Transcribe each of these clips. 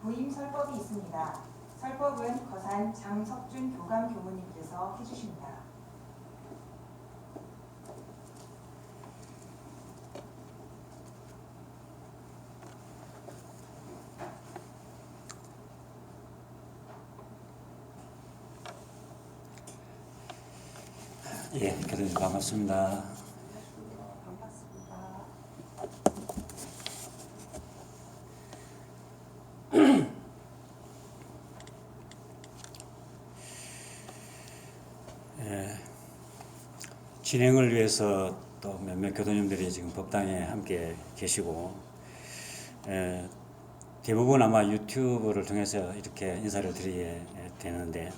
부임 설법이 있습니다. 설법은 거산 장석준 교감 교무님께서 해주십니다. 예, 교수님 반갑습니다. 반갑습니다. 진행을 위해서 또 몇몇 교도님들이 지금 법당에 함께 계시고, 대부분 아마 유튜브를 통해서 이렇게 인사를 드리게 되는데,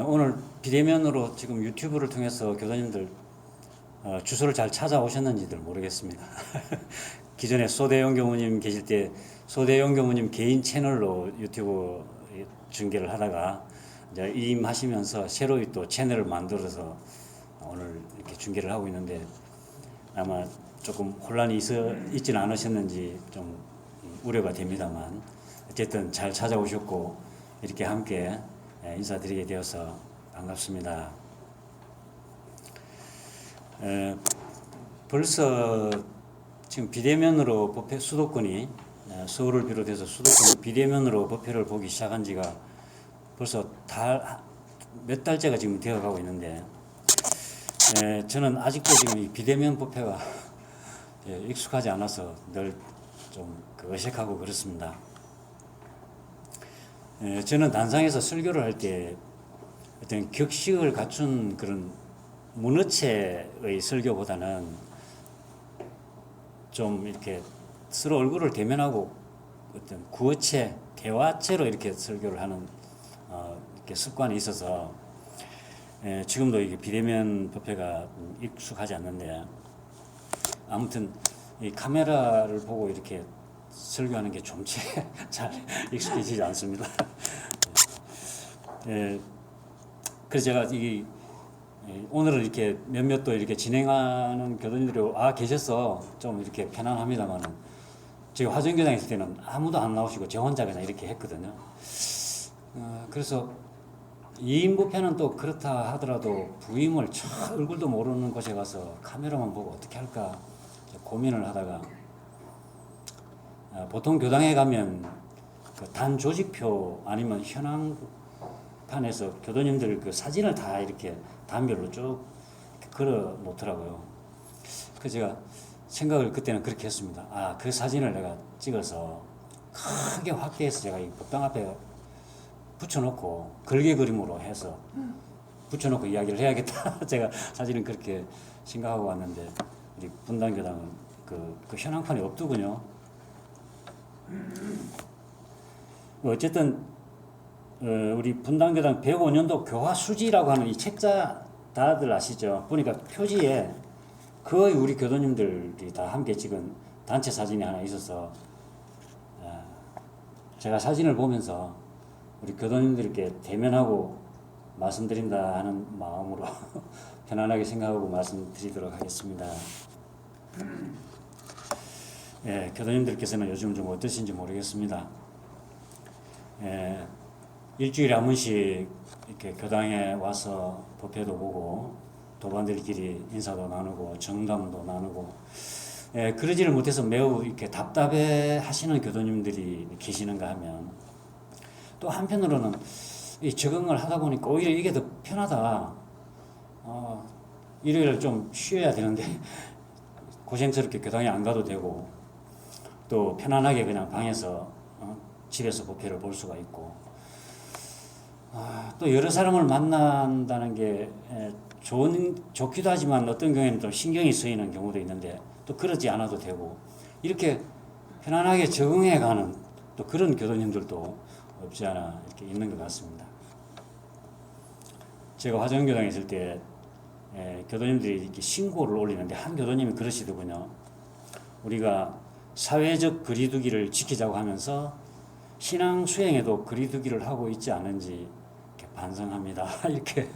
오늘 비대면으로 지금 유튜브를 통해서 교도님들 주소를 잘 찾아오셨는지들 모르겠습니다. 기존에 소대용 교무님 계실 때 소대용 교무님 개인 채널로 유튜브 중계를 하다가 이제 임하시면서 새로이 또 채널을 만들어서 오늘 이렇게 중계를 하고 있는데 아마 조금 혼란이 있지는 않으셨는지 좀 우려가 됩니다만 어쨌든 잘 찾아오셨고 이렇게 함께 인사드리게 되어서 반갑습니다. 벌써 지금 비대면으로 법회 수도권이 서울을 비롯해서 수도권이 비대면으로 법회를 보기 시작한 지가 벌써 몇 달째가 지금 되어가고 있는데 저는 아직도 지금 이 비대면 법회가 익숙하지 않아서 늘 좀 어색하고 그렇습니다. 저는 단상에서 설교를 할 때 어떤 격식을 갖춘 그런 문어체의 설교보다는 좀 이렇게 서로 얼굴을 대면하고 어떤 구어체, 대화체로 이렇게 설교를 하는 이렇게 습관이 있어서 지금도 이게 비대면 법회가 익숙하지 않는데 아무튼 이 카메라를 보고 이렇게 설교하는 게 좀 잘 익숙해지지 않습니다. 그래서 제가 오늘은 이렇게 몇몇 또 이렇게 진행하는 교도님들이 계셔서 좀 이렇게 편안합니다만은 제가 화정교당 있을 때는 아무도 안 나오시고 저 혼자 그냥 이렇게 했거든요. 그래서 2인 법회는 또 그렇다 하더라도 부임을 얼굴도 모르는 곳에 가서 카메라만 보고 어떻게 할까 고민을 하다가 보통 교당에 가면 그 단 조직표 아니면 현황판에서 교도님들 그 사진을 다 이렇게 단별로 쭉 걸어 놓더라고요. 그래서 제가 생각을 그때는 그렇게 했습니다. 그 사진을 내가 찍어서 크게 확대해서 제가 이 법당 앞에 붙여놓고 걸개 그림으로 해서 붙여놓고 이야기를 해야겠다. 제가 사실은 그렇게 생각하고 왔는데 우리 분당교당은 그 현황판이 없더군요. 어쨌든 우리 분당교당 105년도 교화수지라고 하는 이 책자 다들 아시죠? 보니까 표지에 거의 우리 교도님들이 다 함께 찍은 단체 사진이 하나 있어서 제가 사진을 보면서 우리 교도님들께 대면하고 말씀드린다 하는 마음으로 편안하게 생각하고 말씀드리도록 하겠습니다. 교도님들께서는 요즘 좀 어떠신지 모르겠습니다. 일주일에 한 번씩 이렇게 교당에 와서 법회도 보고 도반들끼리 인사도 나누고 정담도 나누고 그러지를 못해서 매우 이렇게 답답해 하시는 교도님들이 계시는가 하면 또 한편으로는 이 적응을 하다 보니까 오히려 이게 더 편하다. 일요일 좀 쉬어야 되는데 고생스럽게 교당에 안 가도 되고 또 편안하게 그냥 방에서 집에서 법회를 볼 수가 있고 또 여러 사람을 만난다는 게 좋기도 하지만 어떤 경우에는 좀 신경이 쓰이는 경우도 있는데 또 그러지 않아도 되고 이렇게 편안하게 적응해가는 또 그런 교도님들도 없지 않아 이렇게 있는 것 같습니다. 제가 화정교당에 있을 때 교도님들이 이렇게 신고를 올리는데 한 교도님이 그러시더군요. 우리가 사회적 거리두기를 지키자고 하면서 신앙 수행에도 거리두기를 하고 있지 않은지 이렇게 반성합니다. 이렇게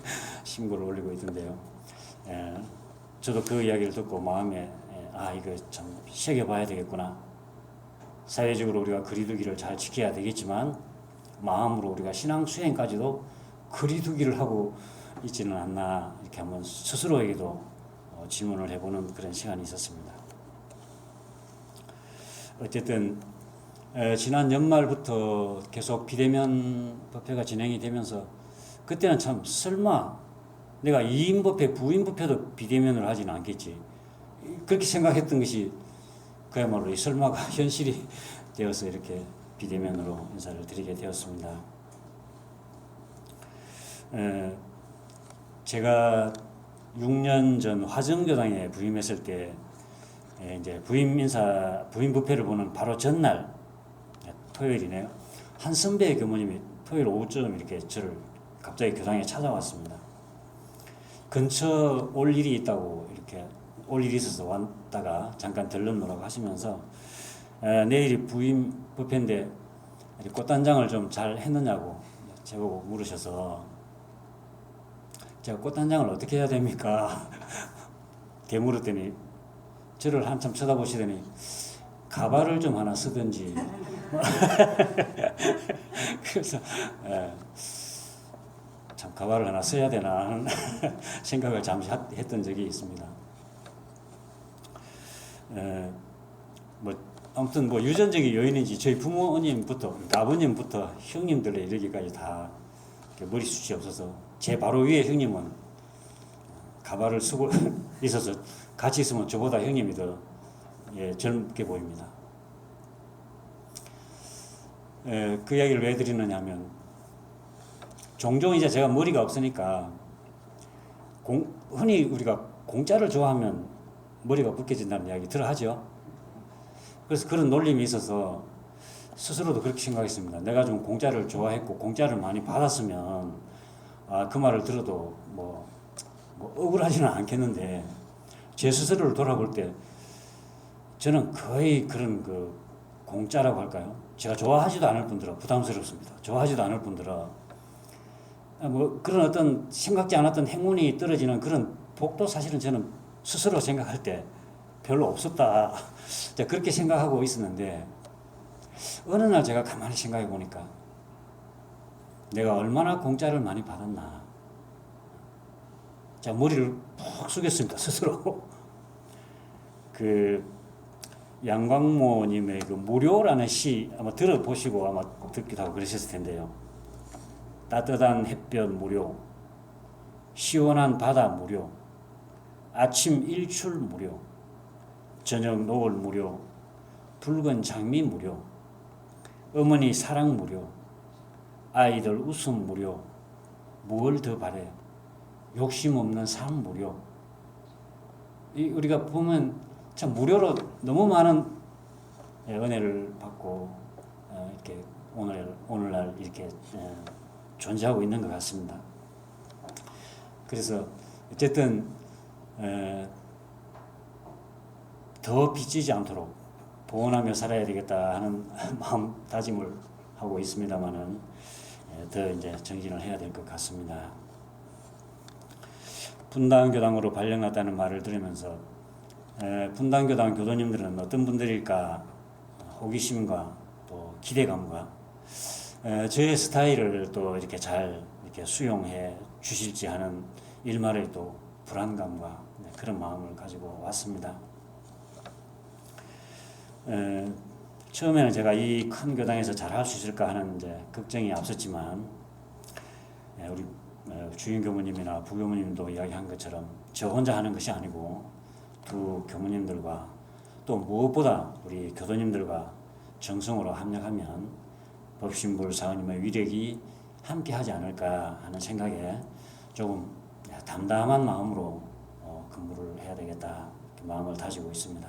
신고를 올리고 있던데요. 저도 그 이야기를 듣고 마음에 이거 참 새겨봐야 되겠구나 사회적으로 우리가 거리두기를 잘 지켜야 되겠지만 마음으로 우리가 신앙 수행까지도 거리두기를 하고 있지는 않나 이렇게 한번 스스로에게도 질문을 해보는 그런 시간이 있었습니다. 어쨌든 지난 연말부터 계속 비대면 법회가 진행이 되면서 그때는 참 설마 내가 2인 법회, 부인 법회도 비대면으로 하지는 않겠지 그렇게 생각했던 것이 그야말로 이 설마가 현실이 되어서 이렇게 비대면으로 인사를 드리게 되었습니다. 제가 6년 전 화정교당에 부임했을 때 이제 부임 법회를 보는 바로 전날 토요일이네요. 한 선배 교모님이 토요일 오후쯤 이렇게 저를 갑자기 교당에 찾아왔습니다. 근처 올 일이 있다고 이렇게 올 일이 있어서 왔다가 잠깐 들렀노라고 하시면서 내일이 부임 법회인데 꽃단장을 좀 잘 했느냐고 저보고 물으셔서 제가 꽃단장을 어떻게 해야 됩니까? 되물었더니 저를 한참 쳐다보시더니 가발을 좀 하나 쓰든지 그래서 참 가발을 하나 써야 되나 하는 생각을 잠시 했던 적이 있습니다. 뭐 아무튼 뭐 유전적인 요인인지 저희 부모님부터 그러니까 아버님부터 형님들에 이르기까지 다 머리숱이 없어서 제 바로 위에 형님은 가발을 쓰고 있어서 같이 있으면 저보다 형님이 더 젊게 보입니다. 그 이야기를 왜 드리느냐 하면 종종 이제 제가 머리가 없으니까 흔히 우리가 공짜를 좋아하면 머리가 붉게진다는 이야기 들어 하죠. 그래서 그런 놀림이 있어서 스스로도 그렇게 생각했습니다. 내가 좀 공짜를 좋아했고 공짜를 많이 받았으면 그 말을 들어도 뭐 억울하지는 않겠는데 제 스스로를 돌아볼 때 저는 거의 그런 그 공짜라고 할까요? 제가 좋아하지도 않을 뿐더러 부담스럽습니다. 좋아하지도 않을 뿐더러 뭐 그런 어떤 생각지 않았던 행운이 떨어지는 그런 복도 사실은 저는 스스로 생각할 때 별로 없었다. 그렇게 생각하고 있었는데 어느 날 제가 가만히 생각해 보니까 내가 얼마나 공짜를 많이 받았나. 자, 머리를 푹 숙였습니다, 스스로. 그 양광모님의 그 무료라는 시 아마 들어보시고 아마 듣기도 하고 그러셨을 텐데요. 따뜻한 햇볕 무료, 시원한 바다 무료, 아침 일출 무료, 저녁 노을 무료, 붉은 장미 무료, 어머니 사랑 무료, 아이들 웃음 무료, 무얼 더 바래, 욕심 없는 삶 무료. 우리가 보면 참 무료로 너무 많은 은혜를 받고 이렇게 오늘날 이렇게 존재하고 있는 것 같습니다. 그래서 어쨌든 더 빚지지 않도록 보온하며 살아야 되겠다 하는 마음 다짐을 하고 있습니다만은 더 이제 정진을 해야 될 것 같습니다. 분당교당으로 발령났다는 말을 들으면서 분당교당 교도님들은 어떤 분들일까 호기심과 또 기대감과 저의 스타일을 또 이렇게 잘 이렇게 수용해 주실지 하는 일말의 또 불안감과 그런 마음을 가지고 왔습니다. 처음에는 제가 이 큰 교당에서 잘 할 수 있을까 하는 이제 걱정이 앞섰지만 우리 주임 교무님이나 부교무님도 이야기한 것처럼 저 혼자 하는 것이 아니고 두 교무님들과 또 무엇보다 우리 교도님들과 정성으로 합력하면 법신불 사원님의 위력이 함께 하지 않을까 하는 생각에 조금 담담한 마음으로 근무를 해야 되겠다 마음을 다지고 있습니다.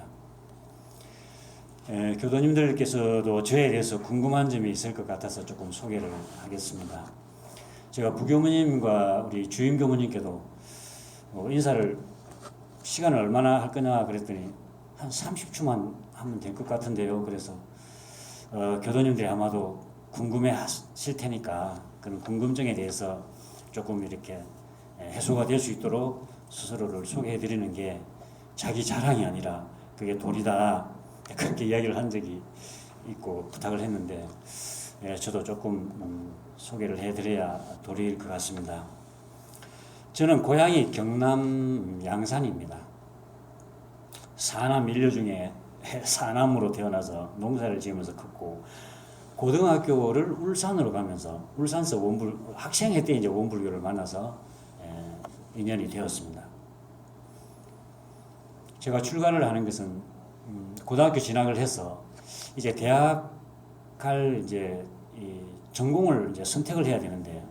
교도님들께서도 저에 대해서 궁금한 점이 있을 것 같아서 조금 소개를 하겠습니다. 제가 부교무님과 우리 주임 교무님께도 인사를 시간을 얼마나 할 거냐 그랬더니 한 30초만 하면 될 것 같은데요. 그래서 교도님들이 아마도 궁금해 하실 테니까 그런 궁금증에 대해서 조금 이렇게 해소가 될 수 있도록 스스로를 소개해 드리는 게 자기 자랑이 아니라 그게 도리다. 그렇게 이야기를 한 적이 있고 부탁을 했는데 저도 조금 소개를 해드려야 도리일 것 같습니다. 저는 고향이 경남 양산입니다. 사남 인류 중에 사남으로 태어나서 농사를 지으면서 컸고, 고등학교를 울산으로 가면서 울산서 학생회 때 이제 원불교를 만나서 인연이 되었습니다. 제가 출가를 하는 것은 고등학교 진학을 해서 이제 대학 갈 이제 이 전공을 이제 선택을 해야 되는데,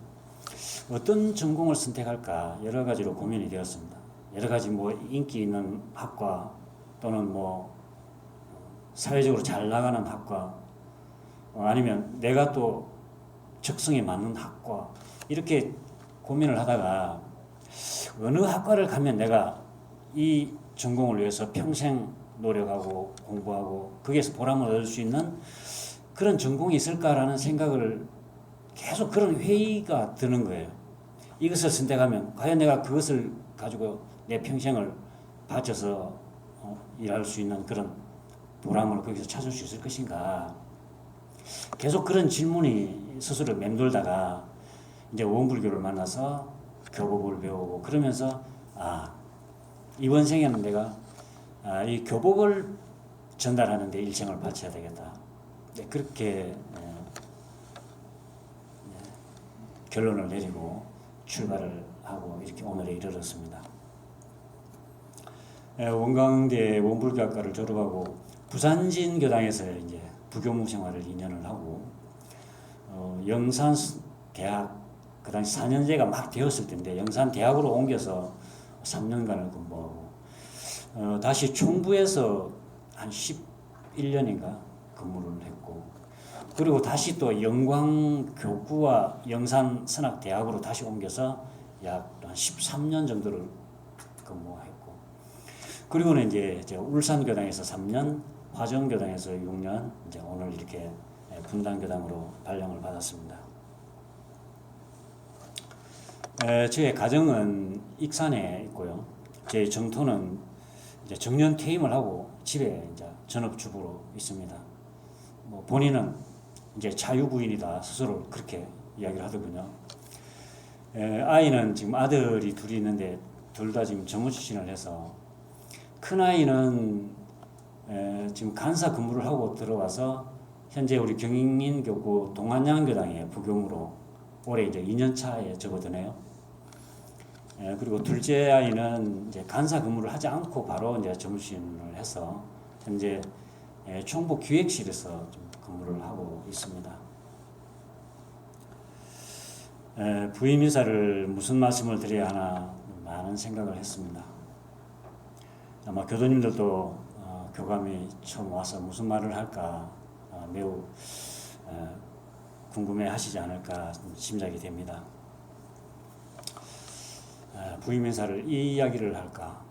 어떤 전공을 선택할까 여러 가지로 고민이 되었습니다. 여러 가지 뭐 인기 있는 학과 또는 뭐 사회적으로 잘 나가는 학과, 아니면 내가 또 적성에 맞는 학과, 이렇게 고민을 하다가 어느 학과를 가면 내가 이 전공을 위해서 평생 노력하고 공부하고 거기에서 보람을 얻을 수 있는 그런 전공이 있을까라는 생각을 계속, 그런 회의가 드는 거예요. 이것을 선택하면 과연 내가 그것을 가지고 내 평생을 바쳐서 일할 수 있는 그런 보람을 거기서 찾을 수 있을 것인가. 계속 그런 질문이 스스로 맴돌다가 이제 원불교를 만나서 교법을 배우고, 그러면서 이번 생에는 내가 이 교법을 전달하는 데 일생을 바쳐야 되겠다. 그렇게 결론을 내리고 출발을 하고 이렇게 오늘에 이르렀습니다. 원광대 원불교학과를 졸업하고 부산진 교당에서 이제 부교무 생활을 2년을 하고, 영산 대학, 그 당시 4년제가 막 되었을 텐데 영산 대학으로 옮겨서 3년간을 공부하고, 다시 총부에서 한 11년인가 근무를 했고, 그리고 다시 또 영광교구와 영산선학대학으로 다시 옮겨서 약 한 13년 정도를 근무했고, 그리고는 이제 울산교당에서 3년, 화정교당에서 6년, 이제 오늘 이렇게 분당교당으로 발령을 받았습니다. 저의 가정은 익산에 있고요. 제 정토는 이제 정년 퇴임을 하고 집에 이제 전업주부로 있습니다. 뭐 본인은 이제 자유부인이다 스스로 그렇게 이야기를 하더군요. 아이는 지금 아들이 둘이 있는데 둘 다 지금 정무출신을 해서, 큰 아이는 지금 간사 근무를 하고 들어와서 현재 우리 경인교구 동안양교당의 부교무로 올해 이제 2년 차에 접어드네요. 그리고 둘째 아이는 이제 간사 근무를 하지 않고 바로 이제 정무출신을 해서 현재 총부 기획실에서 좀 근무를 하고 있습니다. 부임 인사를 무슨 말씀을 드려야 하나 많은 생각을 했습니다. 아마 교도님들도 교감이 처음 와서 무슨 말을 할까 매우 궁금해 하시지 않을까 짐작이 됩니다. 부임 인사를 이 이야기를 할까,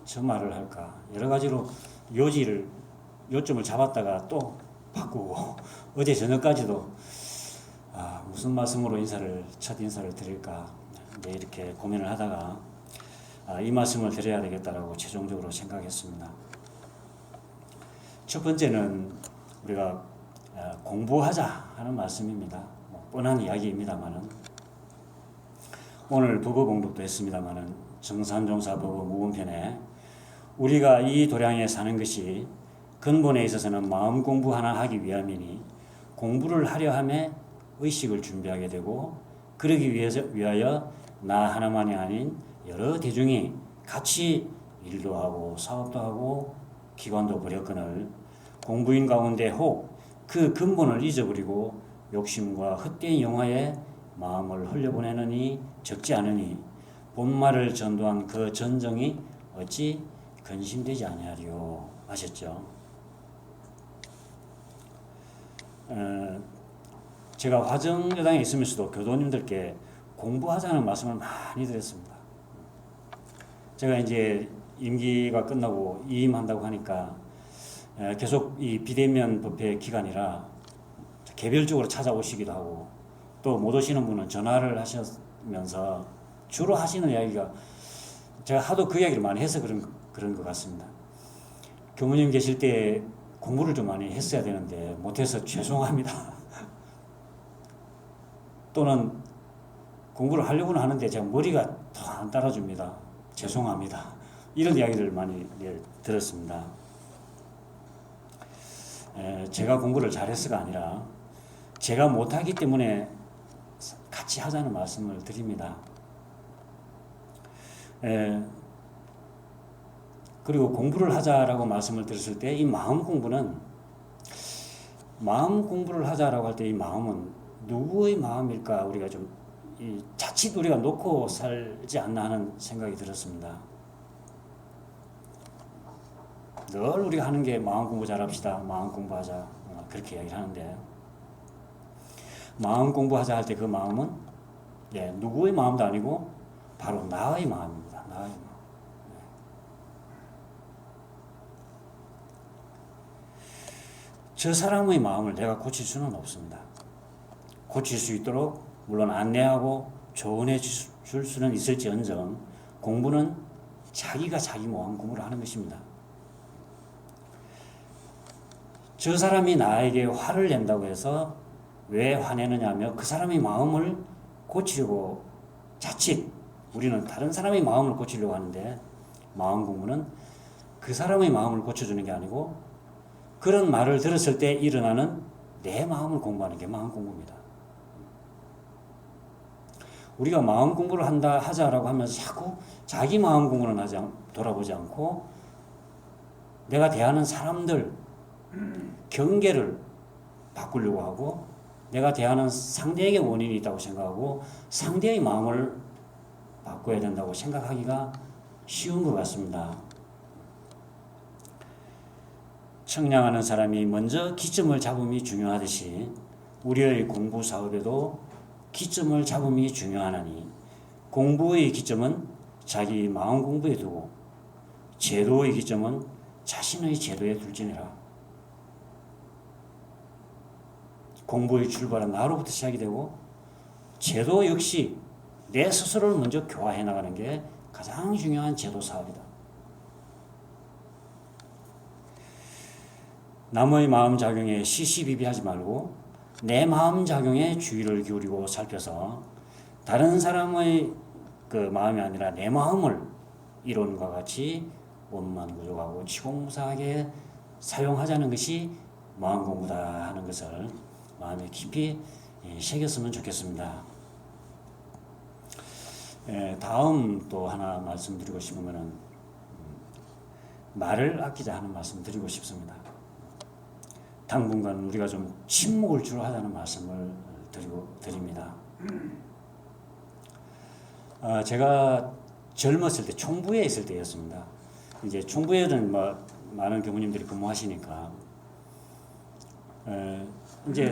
저 말을 할까, 여러 가지로 요점을 잡았다가 또 바꾸고, 어제 저녁까지도 무슨 말씀으로 첫 인사를 드릴까 이렇게 고민을 하다가 이 말씀을 드려야 되겠다라고 최종적으로 생각했습니다. 첫 번째는 우리가 공부하자 하는 말씀입니다. 뻔한 이야기입니다만은, 오늘 법어 공독도 했습니다만은 정산종사 법어 무분편에 우리가 이 도량에 사는 것이 근본에 있어서는 마음 공부 하나 하기 위함이니 공부를 하려 함에 의식을 준비하게 되고, 그러기 위하여 나 하나만이 아닌 여러 대중이 같이 일도 하고 사업도 하고 기관도 벌였거늘 공부인 가운데 혹 그 근본을 잊어버리고 욕심과 헛된 영화에 마음을 흘려보내느니 적지 않으니 본말을 전도한 그 전정이 어찌 근심되지 아니하리요 하셨죠. 제가 화정여당에 있으면서도 교도님들께 공부하자는 말씀을 많이 드렸습니다. 제가 이제 임기가 끝나고 이임한다고 하니까 계속 이 비대면 법회 기간이라 개별적으로 찾아오시기도 하고, 또 못 오시는 분은 전화를 하시면서 주로 하시는 이야기가, 제가 하도 그 이야기를 많이 해서 그런 것 같습니다. 교무님 계실 때 공부를 좀 많이 했어야 되는데 못해서 죄송합니다. 또는 공부를 하려고는 하는데 제가 머리가 더 안 따라줍니다. 죄송합니다. 이런 이야기를 많이 들었습니다. 제가 공부를 잘했어가 아니라 제가 못하기 때문에 같이 하자는 말씀을 드립니다. 그리고 공부를 하자라고 말씀을 드렸을 때 이 마음 공부를 하자라고 할 때 이 마음은 누구의 마음일까 우리가 좀 자칫 우리가 놓고 살지 않나 하는 생각이 들었습니다. 늘 우리가 하는 게 마음 공부 잘합시다. 마음 공부하자. 그렇게 이야기를 하는데 마음 공부하자 할 때 그 마음은 누구의 마음도 아니고 바로 나의 마음입니다. 나의 마음. 저 사람의 마음을 내가 고칠 수는 없습니다. 고칠 수 있도록 물론 안내하고 조언해 줄 수는 있을지언정 공부는 자기가 자기 마음 공부를 하는 것입니다. 저 사람이 나에게 화를 낸다고 해서 왜 화내느냐 하며 그 사람의 마음을 고치려고 자칫 우리는 다른 사람의 마음을 고치려고 하는데 마음 공부는 그 사람의 마음을 고쳐주는 게 아니고 그런 말을 들었을 때 일어나는 내 마음을 공부하는 게 마음 공부입니다. 우리가 마음 공부를 하자라고 하면서 자꾸 자기 마음 공부는 돌아보지 않고 내가 대하는 사람들 경계를 바꾸려고 하고 내가 대하는 상대에게 원인이 있다고 생각하고 상대의 마음을 바꿔야 된다고 생각하기가 쉬운 것 같습니다. 청량하는 사람이 먼저 기점을 잡음이 중요하듯이 우리의 공부 사업에도 기점을 잡음이 중요하나니 공부의 기점은 자기 마음 공부에 두고 제도의 기점은 자신의 제도에 둘지니라. 공부의 출발은 나로부터 시작이 되고 제도 역시 내 스스로를 먼저 교화해 나가는 게 가장 중요한 제도 사업이다. 남의 마음 작용에 시시비비하지 말고 내 마음 작용에 주의를 기울이고 살펴서 다른 사람의 그 마음이 아니라 내 마음을 이론과 같이 원만구족하고 치공무사하게 사용하자는 것이 마음 공부다 하는 것을 마음에 깊이 새겼으면 좋겠습니다. 다음 또 하나 말씀드리고 싶은 것은 말을 아끼자 하는 말씀 드리고 싶습니다. 당분간 우리가 좀 침묵을 주로 하자는 말씀을 드립니다. 제가 젊었을 때 총부에 있을 때였습니다. 이제 총부에는 많은 교무님들이 근무하시니까 이제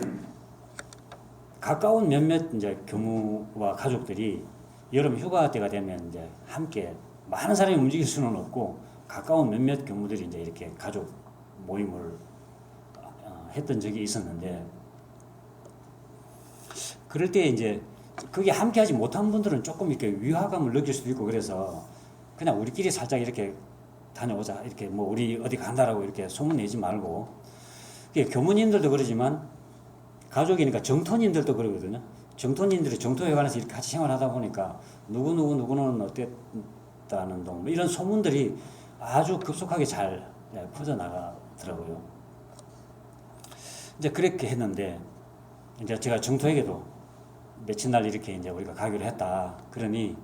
가까운 몇몇 이제 교무와 가족들이 여름 휴가 때가 되면 이제 함께 많은 사람이 움직일 수는 없고 가까운 몇몇 교무들이 이제 이렇게 가족 모임을 했던 적이 있었는데 그럴 때 이제 그게 함께 하지 못한 분들은 조금 이렇게 위화감을 느낄 수도 있고 그래서 그냥 우리끼리 살짝 이렇게 다녀오자 이렇게 뭐 우리 어디 간다라고 이렇게 소문 내지 말고 교무님들도 그러지만 가족이니까 정토님들도 그러거든요. 정토님들이 정토회관에서 이렇게 같이 생활하다 보니까 누구는 어땠다는 동 이런 소문들이 아주 급속하게 잘 퍼져나가더라고요. 이제 그렇게 했는데 이제 제가 정토에게도 며칠 날 이렇게 이제 우리가 가기로 했다. 그러니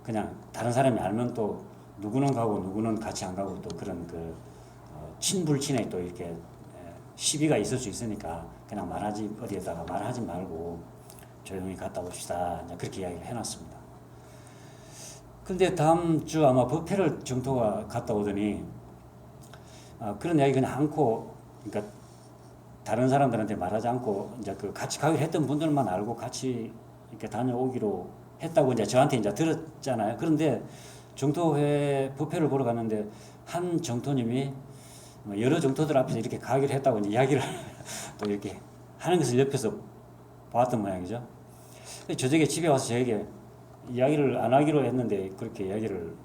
그냥 다른 사람이 알면 또 누구는 가고 누구는 같이 안 가고 또 그런 친불친에 또 이렇게 시비가 있을 수 있으니까 그냥 어디에다가 말하지 말고 조용히 갔다 옵시다. 이제 그렇게 이야기를 해놨습니다. 근데 다음 주 아마 법회를 정토가 갔다 오더니 그런 이야기 그냥 않고 그러니까 다른 사람들한테 말하지 않고 이제 같이 가기로 했던 분들만 알고 같이 이렇게 다녀오기로 했다고 이제 저한테 이제 들었잖아요. 그런데 정토회 법회를 보러 갔는데 한 정토님이 여러 정토들 앞에서 이렇게 가기로 했다고 이제 이야기를 또 이렇게 하는 것을 옆에서 봤던 모양이죠. 저녁에 집에 와서 저에게 이야기를 안 하기로 했는데 그렇게 이야기를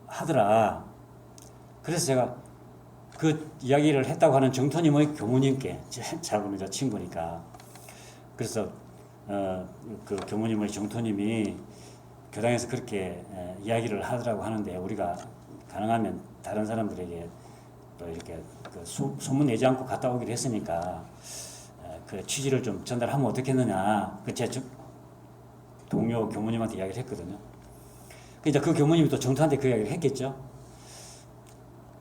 하더라. 그래서 제가 그 이야기를 했다고 하는 정토님의 교무님께 저하고는 저 친구니까 그래서 그 교무님의 정토님이 교당에서 그렇게 이야기를 하더라고 하는데 우리가 가능하면 다른 사람들에게 또 이렇게 그 소문 내지 않고 갔다 오기로 했으니까 그 취지를 좀 전달하면 어떻겠느냐 그 제 동료 교무님한테 이야기를 했거든요. 이제 그 교무님이 또 정토한테 그 이야기를 했겠죠.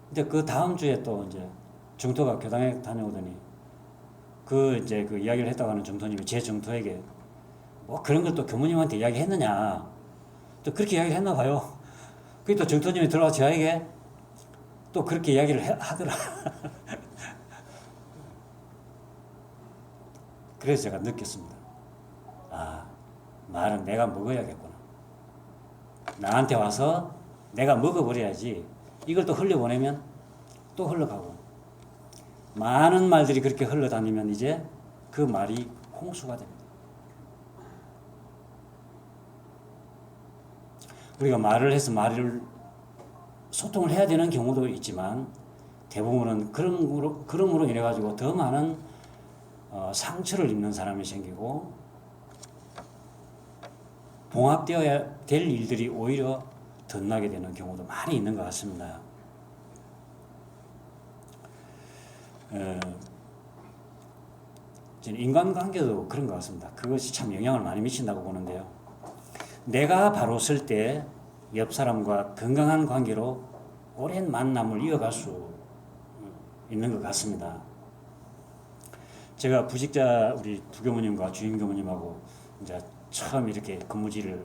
근데 그 다음 주에 또 이제 정토가 교당에 다녀오더니 그 이제 그 이야기를 했다고 하는 정토님이 제 정토에게 뭐 그런 걸 또 교무님한테 이야기했느냐 또 그렇게 이야기를 했나 봐요. 그게 또 정토님이 들어와 저에게 또 그렇게 이야기를 하더라. 그래서 제가 느꼈습니다. 아, 말은 내가 먹어야겠구나. 나한테 와서 내가 먹어버려야지. 이걸 또 흘려보내면 또 흘러가고. 많은 말들이 그렇게 흘러다니면 이제 그 말이 홍수가 됩니다. 우리가 말을 해서 말을 소통을 해야 되는 경우도 있지만 대부분은 그럼으로 인해 가지고 더 많은 상처를 입는 사람이 생기고 봉합되어야 될 일들이 오히려 덧나게 되는 경우도 많이 있는 것 같습니다. 인간관계도 그런 것 같습니다. 그것이 참 영향을 많이 미친다고 보는데요. 내가 바로 설 때 옆 사람과 건강한 관계로 오랜 만남을 이어갈 수 있는 것 같습니다. 제가 부직자 우리 부교무님과 주임 교무님하고 이제 처음 이렇게 근무지를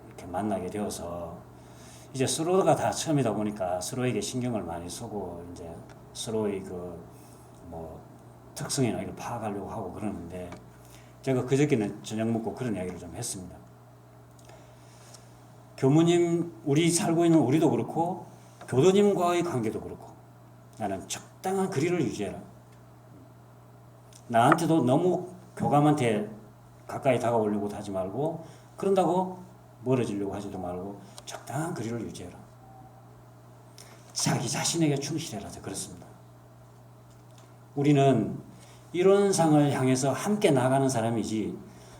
이렇게 만나게 되어서 이제 서로가 다 처음이다 보니까 서로에게 신경을 많이 쓰고 이제 서로의 그 뭐 특성이나 이걸 파악하려고 하고 그러는데 제가 그저께는 저녁 먹고 그런 이야기를 좀 했습니다. 교무님, 우리 살고 있는 우리도 그렇고 교도님과의 관계도 그렇고 나는 적당한 거리를 유지해라. 나한테도 너무 교감한테 가까이 다가오려고 하지 말고 그런다고 멀어지려고 하지도 말고 적당한 거리를 유지해라. 자기 자신에게 충실해라. 그렇습니다. 우리는 이런 상을 향해서 함께 나가는 사람이지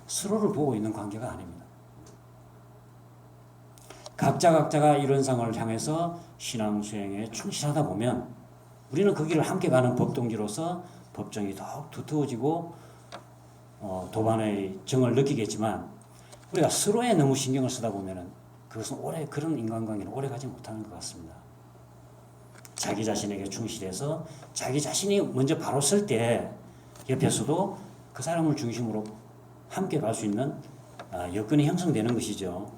서로를 보고 있는 관계가 아닙니다. 각자가 이런 상을 향해서 신앙 수행에 충실하다 보면 우리는 그 길을 함께 가는 법동지로서 법정이 더욱 두터워지고 도반의 정을 느끼겠지만 우리가 서로에 너무 신경을 쓰다 보면은 그것은 그런 인간관계는 오래 가지 못하는 것 같습니다. 자기 자신에게 충실해서 자기 자신이 먼저 바로 설 때 옆에서도 그 사람을 중심으로 함께 갈 수 있는 여건이 형성되는 것이죠.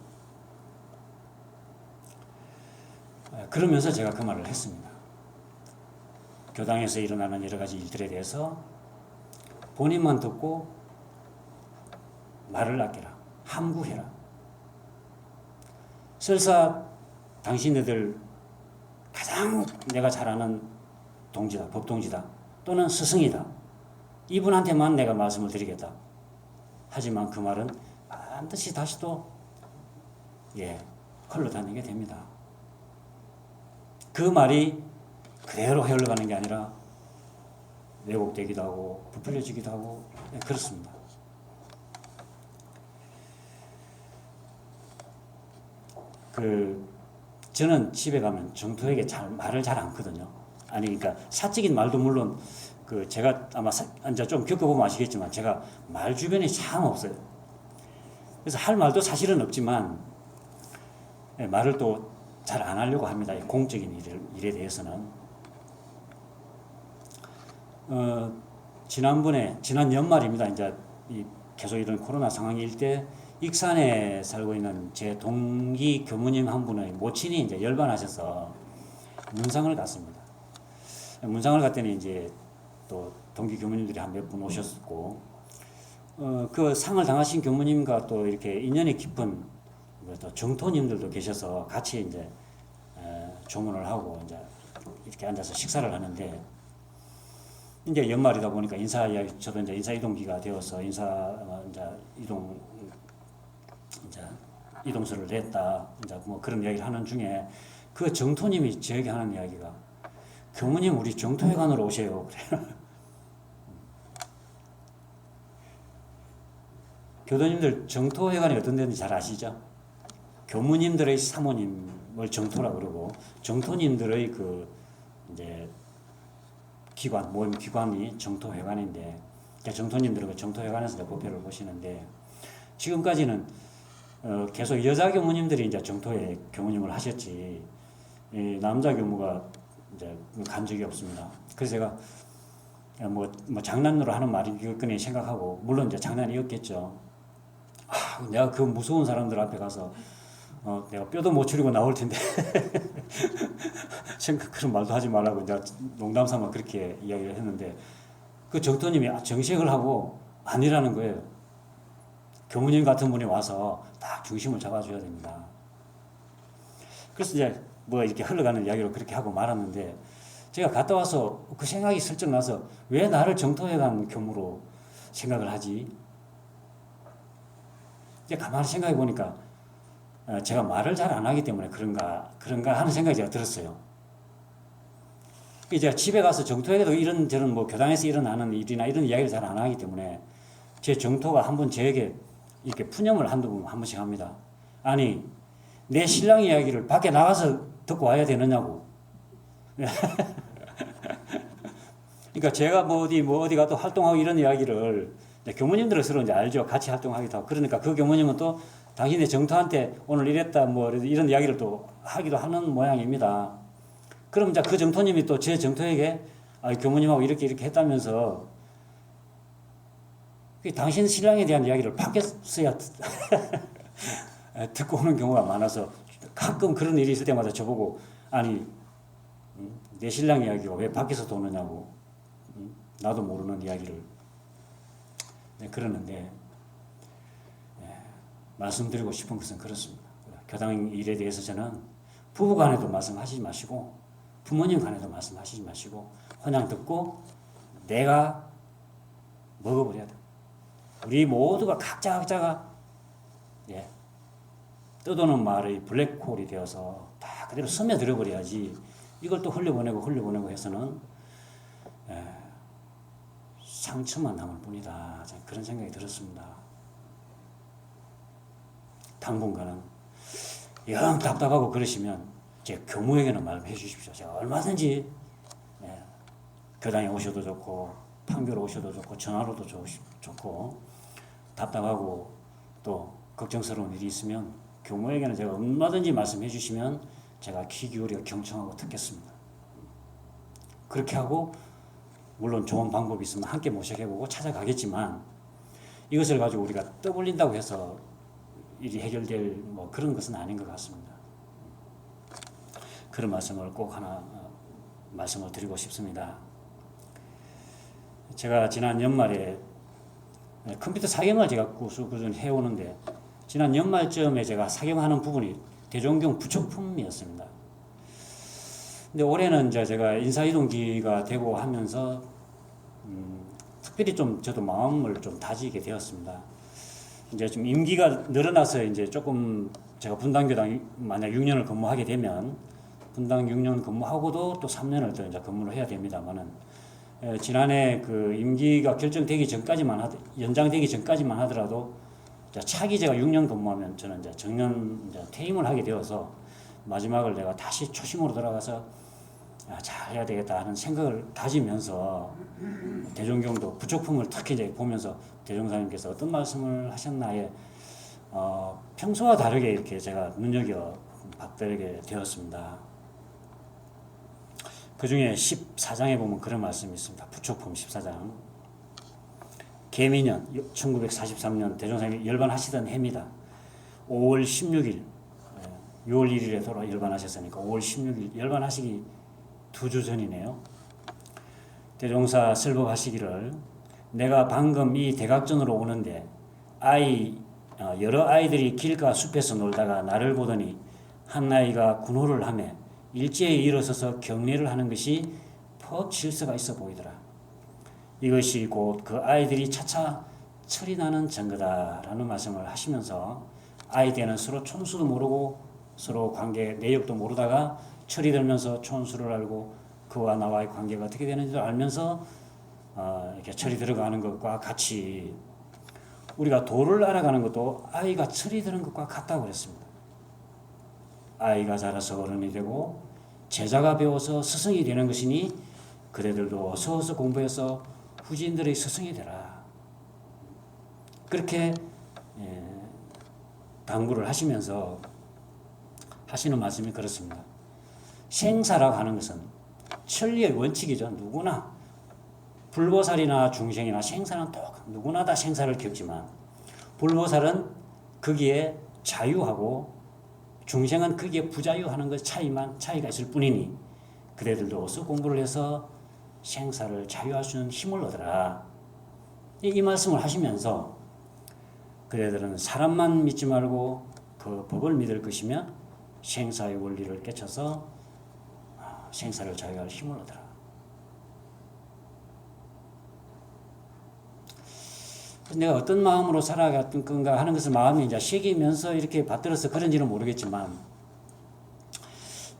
그러면서 제가 그 말을 했습니다. 교당에서 일어나는 여러 가지 일들에 대해서 본인만 듣고 말을 아껴라. 함구해라. 설사 당신네들 가장 내가 잘 아는 동지다, 법동지다, 또는 스승이다. 이분한테만 내가 말씀을 드리겠다. 하지만 그 말은 반드시 다시 또 흘러다니게 됩니다. 그 말이 그대로 흘러가는 게 아니라 왜곡되기도 하고 부풀려지기도 하고 그렇습니다. 저는 집에 가면 정토에게 말을 잘 않거든요. 아니, 그러니까 사적인 말도 물론 제가 아마 이제 좀 겪어보면 아시겠지만 제가 말 주변에 참 없어요. 그래서 할 말도 사실은 없지만 말을 또 잘 안 하려고 합니다. 공적인 일에 대해서는. 지난 연말입니다. 이제 계속 이런 코로나 상황일 때 익산에 살고 있는 제 동기 교무님 한 분의 모친이 이제 열반하셔서 문상을 갔습니다. 문상을 갔더니 이제 또 동기 교무님들이 한 몇 분 오셨고, 그 상을 당하신 교무님과 또 이렇게 인연이 깊은 또 정토님들도 계셔서 같이 이제 조문을 하고 이제 이렇게 앉아서 식사를 하는데, 이제 연말이다 보니까 저도 이제 인사 이동기가 되어서 이제 이동서를 냈다. 이제 뭐 그런 이야기를 하는 중에 그 정토님이 저에게 하는 이야기가 교무님 우리 정토회관으로 오세요. 그래요. 교도님들 정토회관이 어떤 데인지 잘 아시죠? 교무님들의 사모님을 정토라 그러고 정토님들의 그 이제 기관 모임 기관이 정토회관인데 정토님들은 그 정토회관에서 법회를 보시는데 지금까지는 계속 여자 교무님들이 이제 정토에 교무님을 하셨지 이 남자 교무가 이제 간 적이 없습니다. 그래서 제가 뭐 장난으로 하는 말이겠거니 생각하고 물론 이제 장난이었겠죠. 내가 그 무서운 사람들 앞에 가서 내가 뼈도 못 추리고 나올 텐데 그런 말도 하지 말라고 내가 농담 삼아 그렇게 이야기를 했는데 그 정토님이 정색을 하고 아니라는 거예요. 교무님 같은 분이 와서 딱 중심을 잡아줘야 됩니다. 그래서 이제 뭐 이렇게 흘러가는 이야기로 그렇게 하고 말았는데 제가 갔다 와서 그 생각이 슬쩍 나서 왜 나를 정토회관 교무로 생각을 하지? 이제 가만히 생각해 보니까 제가 말을 잘 안 하기 때문에 그런가 하는 생각이 제가 들었어요. 이제 집에 가서 정토에도 이런저런 뭐 교당에서 일어나는 일이나 이런 이야기를 잘 안 하기 때문에 제 정토가 한번 저에게 이렇게 푸념을 한두 번 한 번씩 합니다. 아니 내 신랑 이야기를 밖에 나가서 듣고 와야 되느냐고. 그러니까 제가 뭐 어디 가도 활동하고 이런 이야기를 교무님들은 서로 이제 알죠. 같이 활동하기도 하고. 그러니까 그 교무님은 또 당신의 정토한테 오늘 이랬다 뭐 이런 이야기를 또 하기도 하는 모양입니다. 그럼 이제 그 정토님이 또 제 정토에게 교무님하고 이렇게 했다면서 당신 신랑에 대한 이야기를 밖에서야 듣고 오는 경우가 많아서 가끔 그런 일이 있을 때마다 저보고 아니 내 신랑 이야기가 왜 밖에서 도느냐고 나도 모르는 이야기를 그러는데 말씀드리고 싶은 것은 그렇습니다. 교당 일에 대해서 저는 부부 간에도 말씀하시지 마시고 부모님 간에도 말씀하시지 마시고 그냥 듣고 내가 먹어버려야 돼. 우리 모두가 각자가 떠도는 말의 블랙홀이 되어서 다 그대로 스며들어 버려야지 이걸 또 흘려보내고 해서는 상처만 남을 뿐이다. 그런 생각이 들었습니다. 당분간은 영 답답하고 그러시면 제 교무에게는 말해 주십시오. 제가 얼마든지 교당에 오셔도 좋고 판교로 오셔도 좋고 전화로도 좋고 답답하고 또 걱정스러운 일이 있으면 교무에게는 제가 얼마든지 말씀해 주시면 제가 귀 기울여 경청하고 듣겠습니다. 그렇게 하고 물론 좋은 방법이 있으면 함께 모색해보고 찾아가겠지만 이것을 가지고 우리가 떠벌린다고 해서 일이 해결될 뭐 그런 것은 아닌 것 같습니다. 그런 말씀을 꼭 하나 말씀을 드리고 싶습니다. 제가 지난 연말에 컴퓨터 사경을 제가 꾸준히 해오는데 지난 연말쯤에 제가 사경하는 부분이 대종경 부처품이었습니다. 근데 올해는 이제 제가 인사이동기가 되고 하면서 특별히 좀 저도 마음을 좀 다지게 되었습니다. 이제 좀 임기가 늘어나서 이제 조금 제가 분당교당 만약 6년을 근무하게 되면 분당 6년 근무하고도 또 3년을 더 이제 근무를 해야 됩니다만은 지난해 그 임기가 결정되기 전까지만 연장되기 전까지만 하더라도 차기 제가 6년 근무하면 저는 이제 정년 이제 퇴임을 하게 되어서 마지막을 내가 다시 초심으로 돌아가서 잘 해야 되겠다 하는 생각을 가지면서 대종경도 부족품을 특히 이제 보면서 대종사님께서 어떤 말씀을 하셨나에 평소와 다르게 이렇게 제가 눈여겨 받게 되었습니다. 그 중에 14장에 보면 그런 말씀이 있습니다. 부족품 14장. 개미년 1943년 대종사님이 열반하시던 해입니다. 5월 16일 6월 1일에 돌아 열반하셨으니까 5월 16일 열반하시기 2주 전이네요. 대종사 설법하시기를 내가 방금 이 대각전으로 오는데 여러 아이들이 길가 숲에서 놀다가 나를 보더니 한 아이가 군호를 하며 일제히 일어서서 경례를 하는 것이 퍽 질서가 있어 보이더라. 이것이 곧 그 아이들이 차차 철이 나는 증거다라는 말씀을 하시면서 아이 때는 서로 촌수도 모르고 서로 관계 내역도 모르다가 철이 들면서 촌수를 알고 그와 나와의 관계가 어떻게 되는지도 알면서 이렇게 철이 들어가는 것과 같이 우리가 도를 알아가는 것도 아이가 철이 드는 것과 같다고 그랬습니다. 아이가 자라서 어른이 되고 제자가 배워서 스승이 되는 것이니 그대들도 어서 공부해서 후진들의 스승이 되라. 그렇게 당부를 하시면서 하시는 말씀이 그렇습니다. 생사라고 하는 것은 천리의 원칙이죠. 누구나 불보살이나 중생이나 생사는 누구나 다 생사를 겪지만 불보살은 거기에 자유하고 중생은 거기에 부자유하는 것 차이가 있을 뿐이니 그대들도 어서 공부를 해서 생사를 자유할 수 있는 힘을 얻어라. 이 말씀을 하시면서 그대들은 사람만 믿지 말고 그 법을 믿을 것이며 생사의 원리를 깨쳐서 생사를 자유할 힘을 얻어라. 내가 어떤 마음으로 살아갔던 건가 하는 것을 마음이 이제 새기면서 이렇게 받들어서 그런지는 모르겠지만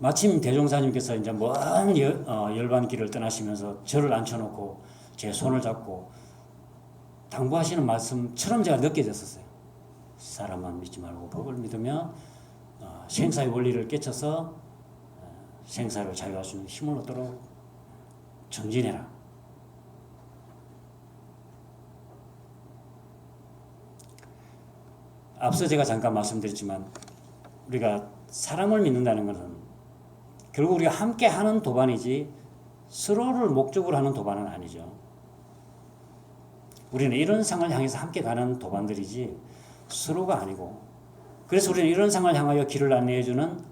마침 대종사님께서 이제 먼 열반길을 떠나시면서 저를 앉혀놓고 제 손을 잡고 당부하시는 말씀처럼 제가 느껴졌었어요. 사람만 믿지 말고 법을 믿으며 생사의 원리를 깨쳐서 생사를 자유할 수 있는 힘을 얻도록 정진해라. 앞서 제가 잠깐 말씀드렸지만 우리가 사람을 믿는다는 것은 결국 우리가 함께 하는 도반이지 서로를 목적으로 하는 도반은 아니죠. 우리는 이런 상을 향해서 함께 가는 도반들이지 서로가 아니고 그래서 우리는 이런 상을 향하여 길을 안내해주는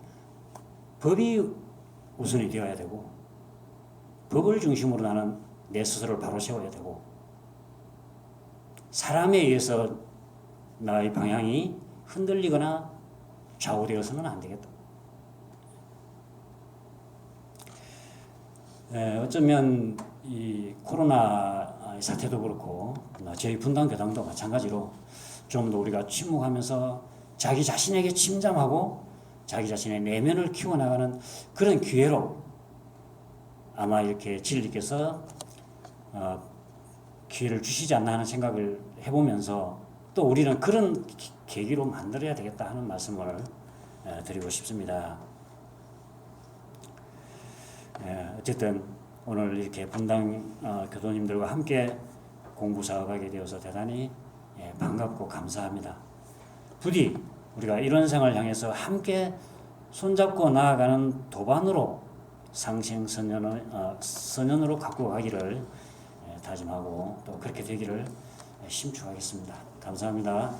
법이 우선이 되어야 되고 법을 중심으로 나는 내 스스로를 바로 세워야 되고 사람에 의해서 나의 방향이 흔들리거나 좌우되어서는 안 되겠다. 어쩌면 이 코로나 사태도 그렇고 저희 분당교당도 마찬가지로 좀 더 우리가 침묵하면서 자기 자신에게 침잠하고 자기 자신의 내면을 키워나가는 그런 기회로 아마 이렇게 진리께서 기회를 주시지 않나 하는 생각을 해보면서 또 우리는 그런 계기로 만들어야 되겠다 하는 말씀을 드리고 싶습니다. 어쨌든 오늘 이렇게 분당 교도님들과 함께 공부 사업하게 되어서 대단히 반갑고 감사합니다. 부디 우리가 이런 생을 향해서 함께 손잡고 나아가는 도반으로 선연으로 갖고 가기를 다짐하고 또 그렇게 되기를 심축하겠습니다. 감사합니다.